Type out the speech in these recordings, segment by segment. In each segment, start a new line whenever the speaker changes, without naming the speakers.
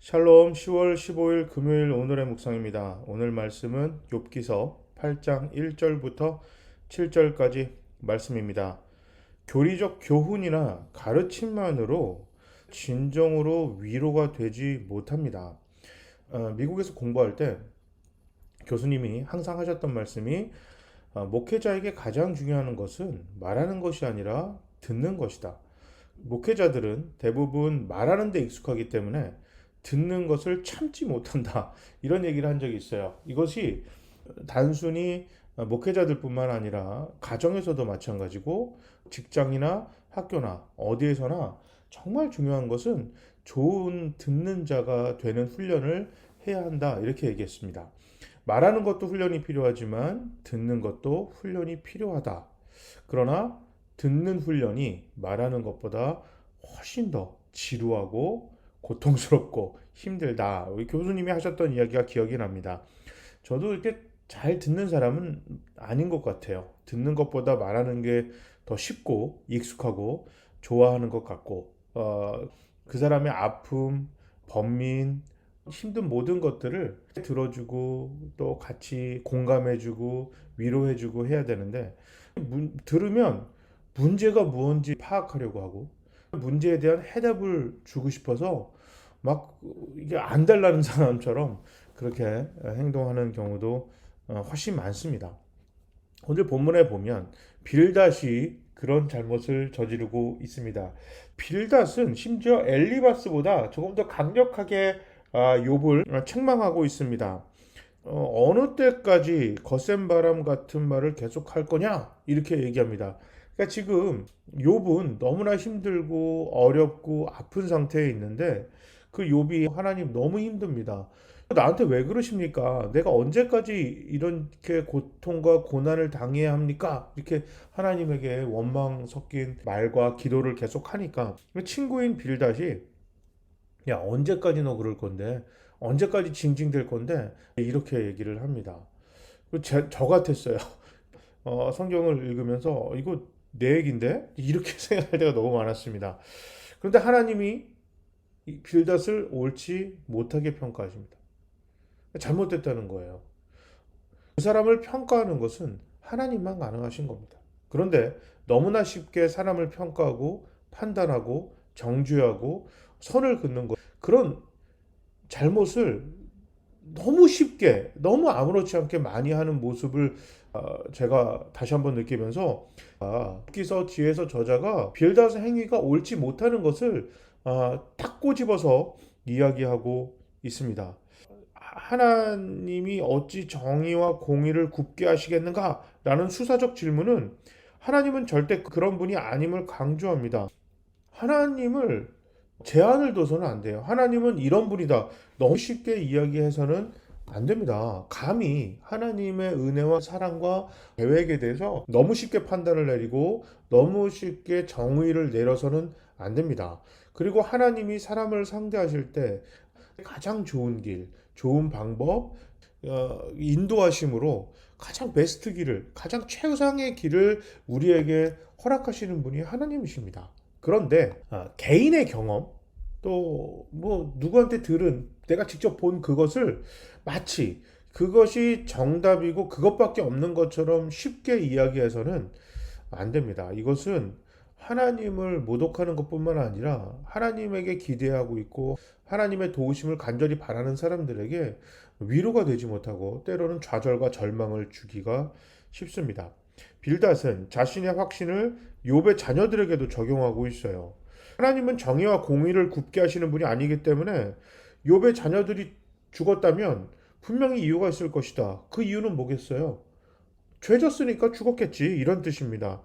샬롬 10월 15일 금요일 오늘의 묵상입니다. 오늘 말씀은 욥기서 8장 1절부터 7절까지 말씀입니다. 교리적 교훈이나 가르침만으로 진정으로 위로가 되지 못합니다. 미국에서 공부할 때 교수님이 항상 하셨던 말씀이 목회자에게 가장 중요한 것은 말하는 것이 아니라 듣는 것이다. 목회자들은 대부분 말하는 데 익숙하기 때문에 듣는 것을 참지 못한다. 이런 얘기를 한 적이 있어요. 이것이 단순히 목회자들뿐만 아니라 가정에서도 마찬가지고 직장이나 학교나 어디에서나 정말 중요한 것은 좋은 듣는 자가 되는 훈련을 해야 한다. 이렇게 얘기했습니다. 말하는 것도 훈련이 필요하지만 듣는 것도 훈련이 필요하다. 그러나 듣는 훈련이 말하는 것보다 훨씬 더 지루하고 고통스럽고 힘들다. 우리 교수님이 하셨던 이야기가 기억이 납니다. 저도 이렇게 잘 듣는 사람은 아닌 것 같아요. 듣는 것보다 말하는 게 더 쉽고 익숙하고 좋아하는 것 같고, 그 사람의 아픔, 번민, 힘든 모든 것들을 들어주고 또 같이 공감해주고 위로해주고 해야 되는데 들으면 문제가 무언지 파악하려고 하고 문제에 대한 해답을 주고 싶어서 막 이게 안 달라는 사람처럼 그렇게 행동하는 경우도 훨씬 많습니다. 오늘 본문에 보면 빌닷이 그런 잘못을 저지르고 있습니다. 빌닷은 심지어 엘리바스보다 조금 더 강력하게 욥을 책망하고 있습니다. 어느 때까지 거센 바람 같은 말을 계속 할 거냐? 이렇게 얘기합니다. 그러니까 지금 욥은 너무나 힘들고 어렵고 아픈 상태에 있는데 그 욥이 하나님 너무 힘듭니다. 나한테 왜 그러십니까? 내가 언제까지 이렇게 고통과 고난을 당해야 합니까? 이렇게 하나님에게 원망 섞인 말과 기도를 계속 하니까 친구인 빌닷이 야, 언제까지 너 그럴 건데? 언제까지 징징댈 건데? 이렇게 얘기를 합니다. 저 같았어요. 성경을 읽으면서 이거 내 얘긴데? 이렇게 생각할 때가 너무 많았습니다. 그런데 하나님이 빌닷을 옳지 못하게 평가하십니다. 잘못됐다는 거예요. 그 사람을 평가하는 것은 하나님만 가능하신 겁니다. 그런데 너무나 쉽게 사람을 평가하고 판단하고 정죄하고 선을 긋는 것, 그런 잘못을 너무 쉽게, 너무 아무렇지 않게 많이 하는 모습을 제가 다시 한번 느끼면서 기서 뒤에서 저자가 빌닷의 행위가 옳지 못하는 것을 딱 꼬집어서 이야기하고 있습니다. 하나님이 어찌 정의와 공의를 굽게 하시겠는가? 라는 수사적 질문은 하나님은 절대 그런 분이 아님을 강조합니다. 하나님을 제한을 둬서는 안 돼요. 하나님은 이런 분이다. 너무 쉽게 이야기해서는 안 됩니다. 감히 하나님의 은혜와 사랑과 계획에 대해서 너무 쉽게 판단을 내리고 너무 쉽게 정의를 내려서는 안 됩니다. 그리고 하나님이 사람을 상대하실 때 가장 좋은 길, 좋은 방법, 인도하심으로 가장 베스트 길을, 가장 최상의 길을 우리에게 허락하시는 분이 하나님이십니다. 그런데 개인의 경험, 또 뭐 누구한테 들은 내가 직접 본 그것을 마치 그것이 정답이고 그것밖에 없는 것처럼 쉽게 이야기해서는 안 됩니다. 이것은 하나님을 모독하는 것뿐만 아니라 하나님에게 기대하고 있고 하나님의 도우심을 간절히 바라는 사람들에게 위로가 되지 못하고 때로는 좌절과 절망을 주기가 쉽습니다. 빌닷은 자신의 확신을 욥의 자녀들에게도 적용하고 있어요. 하나님은 정의와 공의를 굽게 하시는 분이 아니기 때문에 욥의 자녀들이 죽었다면 분명히 이유가 있을 것이다. 그 이유는 뭐겠어요? 죄 졌으니까 죽었겠지. 이런 뜻입니다.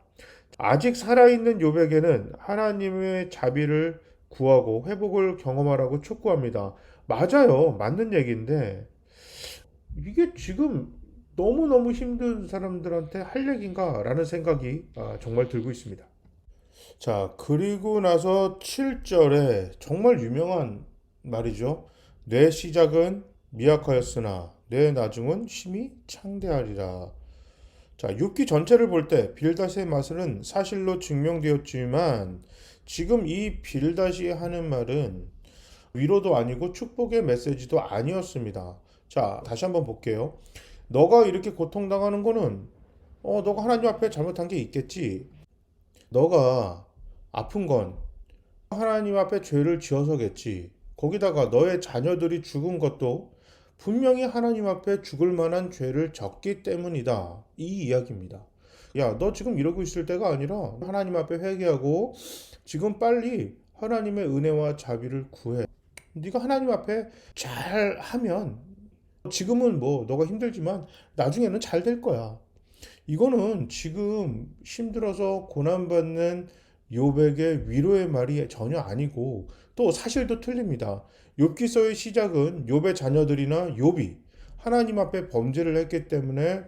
아직 살아있는 욥에게는 하나님의 자비를 구하고 회복을 경험하라고 촉구합니다. 맞아요. 맞는 얘기인데 이게 지금 너무너무 힘든 사람들한테 할 얘기인가 라는 생각이 정말 들고 있습니다. 자, 그리고 나서 7절에 정말 유명한 말이죠. 내 시작은 미약하였으나 내 나중은 심히 창대하리라. 자, 6기 전체를 볼 때 빌닷의 마술은 사실로 증명되었지만 지금 이 빌닷이 하는 말은 위로도 아니고 축복의 메시지도 아니었습니다. 자, 다시 한번 볼게요. 너가 이렇게 고통당하는 거는 너가 하나님 앞에 잘못한 게 있겠지. 너가 아픈 건 하나님 앞에 죄를 지어서겠지. 거기다가 너의 자녀들이 죽은 것도 분명히 하나님 앞에 죽을 만한 죄를 졌기 때문이다. 이 이야기입니다. 야, 너 지금 이러고 있을 때가 아니라 하나님 앞에 회개하고 지금 빨리 하나님의 은혜와 자비를 구해. 네가 하나님 앞에 잘 하면 지금은 뭐 너가 힘들지만 나중에는 잘 될 거야. 이거는 지금 힘들어서 고난받는 욥에게 위로의 말이 전혀 아니고 또 사실도 틀립니다. 욥기서의 시작은 욥의 자녀들이나 욥이 하나님 앞에 범죄를 했기 때문에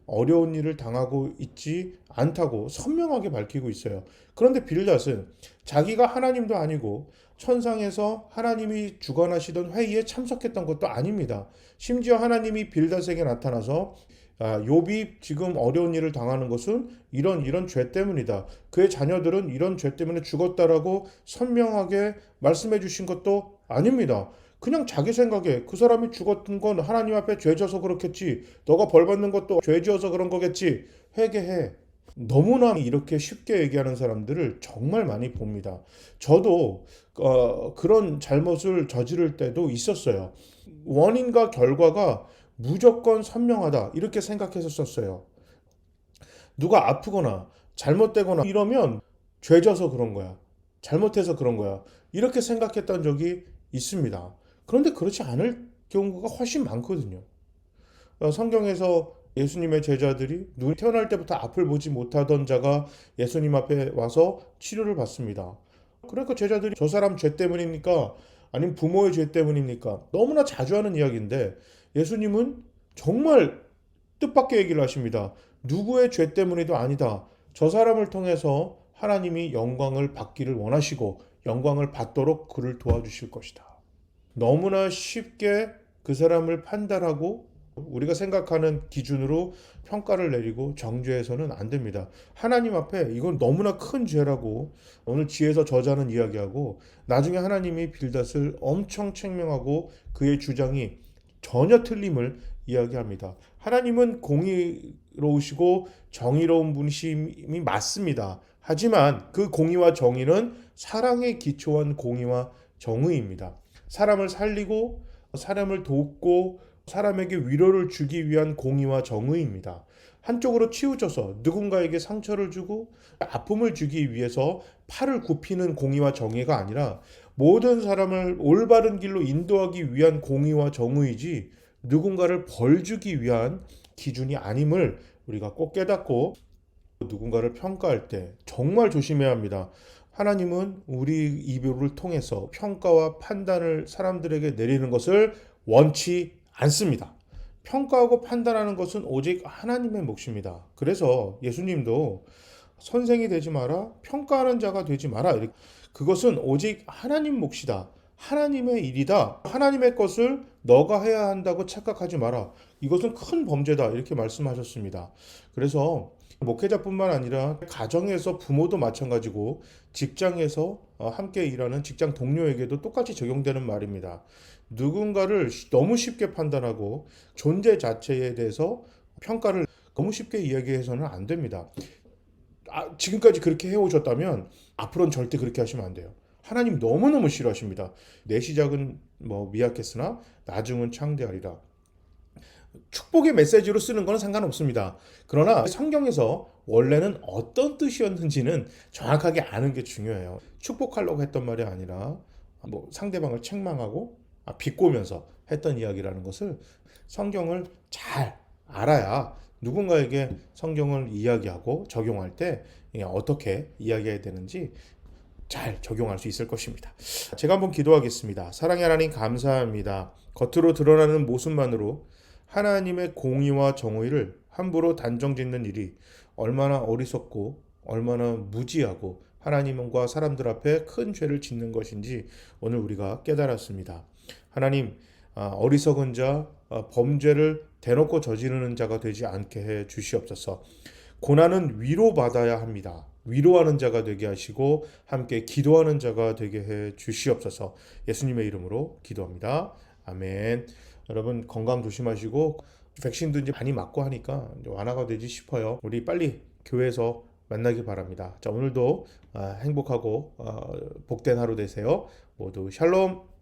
어려운 일을 당하고 있지 않다고 선명하게 밝히고 있어요. 그런데 빌닷은 자기가 하나님도 아니고 천상에서 하나님이 주관하시던 회의에 참석했던 것도 아닙니다. 심지어 하나님이 빌닷에게 나타나서 욥이 지금 어려운 일을 당하는 것은 이런 죄 때문이다. 그의 자녀들은 이런 죄 때문에 죽었다라고 선명하게 말씀해 주신 것도 아닙니다. 그냥 자기 생각에 그 사람이 죽었던 건 하나님 앞에 죄 져서 그렇겠지. 너가 벌 받는 것도 죄 지어서 그런 거겠지. 회개해. 너무나 이렇게 쉽게 얘기하는 사람들을 정말 많이 봅니다. 저도 그런 잘못을 저지를 때도 있었어요. 원인과 결과가 무조건 선명하다 이렇게 생각했었어요. 누가 아프거나 잘못되거나 이러면 죄져서 그런 거야. 잘못해서 그런 거야. 이렇게 생각했던 적이 있습니다. 그런데 그렇지 않을 경우가 훨씬 많거든요. 성경에서 예수님의 제자들이 눈이 태어날 때부터 앞을 보지 못하던 자가 예수님 앞에 와서 치료를 받습니다. 그러니까 제자들이 저 사람 죄 때문입니까? 아니면 부모의 죄 때문입니까? 너무나 자주 하는 이야기인데 예수님은 정말 뜻밖의 얘기를 하십니다. 누구의 죄 때문에도 아니다. 저 사람을 통해서 하나님이 영광을 받기를 원하시고 영광을 받도록 그를 도와주실 것이다. 너무나 쉽게 그 사람을 판단하고 우리가 생각하는 기준으로 평가를 내리고 정죄해서는 안 됩니다. 하나님 앞에 이건 너무나 큰 죄라고 오늘 지혜서 저자는 이야기하고 나중에 하나님이 빌닷을 엄청 책명하고 그의 주장이 전혀 틀림을 이야기합니다. 하나님은 공의로우시고 정의로운 분이심이 맞습니다. 하지만 그 공의와 정의는 사랑에 기초한 공의와 정의입니다. 사람을 살리고 사람을 돕고 사람에게 위로를 주기 위한 공의와 정의입니다. 한쪽으로 치우쳐서 누군가에게 상처를 주고 아픔을 주기 위해서 팔을 굽히는 공의와 정의가 아니라 모든 사람을 올바른 길로 인도하기 위한 공의와 정의이지 누군가를 벌주기 위한 기준이 아님을 우리가 꼭 깨닫고 누군가를 평가할 때 정말 조심해야 합니다. 하나님은 우리 이별을 통해서 평가와 판단을 사람들에게 내리는 것을 원치 않습니다. 평가하고 판단하는 것은 오직 하나님의 몫입니다. 그래서 예수님도 선생이 되지 마라, 평가하는 자가 되지 마라. 그것은 오직 하나님 몫이다. 하나님의 일이다. 하나님의 것을 너가 해야 한다고 착각하지 마라. 이것은 큰 범죄다. 이렇게 말씀하셨습니다. 그래서 목회자뿐만 아니라 가정에서 부모도 마찬가지고 직장에서 함께 일하는 직장 동료에게도 똑같이 적용되는 말입니다. 누군가를 너무 쉽게 판단하고 존재 자체에 대해서 평가를 너무 쉽게 이야기해서는 안 됩니다. 지금까지 그렇게 해오셨다면 앞으로는 절대 그렇게 하시면 안 돼요. 하나님 너무너무 싫어하십니다. 내 시작은 미약했으나 나중은 창대하리라. 축복의 메시지로 쓰는 건 상관없습니다. 그러나 성경에서 원래는 어떤 뜻이었는지는 정확하게 아는 게 중요해요. 축복하려고 했던 말이 아니라 상대방을 책망하고 비꼬면서 했던 이야기라는 것을 성경을 잘 알아야 누군가에게 성경을 이야기하고 적용할 때 어떻게 이야기해야 되는지 잘 적용할 수 있을 것입니다. 제가 한번 기도하겠습니다. 사랑의 하나님 감사합니다. 겉으로 드러나는 모습만으로 하나님의 공의와 정의를 함부로 단정짓는 일이 얼마나 어리석고 얼마나 무지하고 하나님과 사람들 앞에 큰 죄를 짓는 것인지 오늘 우리가 깨달았습니다. 하나님, 어리석은 자, 범죄를 대놓고 저지르는 자가 되지 않게 해 주시옵소서. 고난은 위로받아야 합니다. 위로하는 자가 되게 하시고 함께 기도하는 자가 되게 해 주시옵소서. 예수님의 이름으로 기도합니다. 아멘. 여러분 건강 조심하시고 백신도 이제 많이 맞고 하니까 이제 완화가 되지 싶어요. 우리 빨리 교회에서 만나기 바랍니다. 자, 오늘도 행복하고 복된 하루 되세요. 모두 샬롬.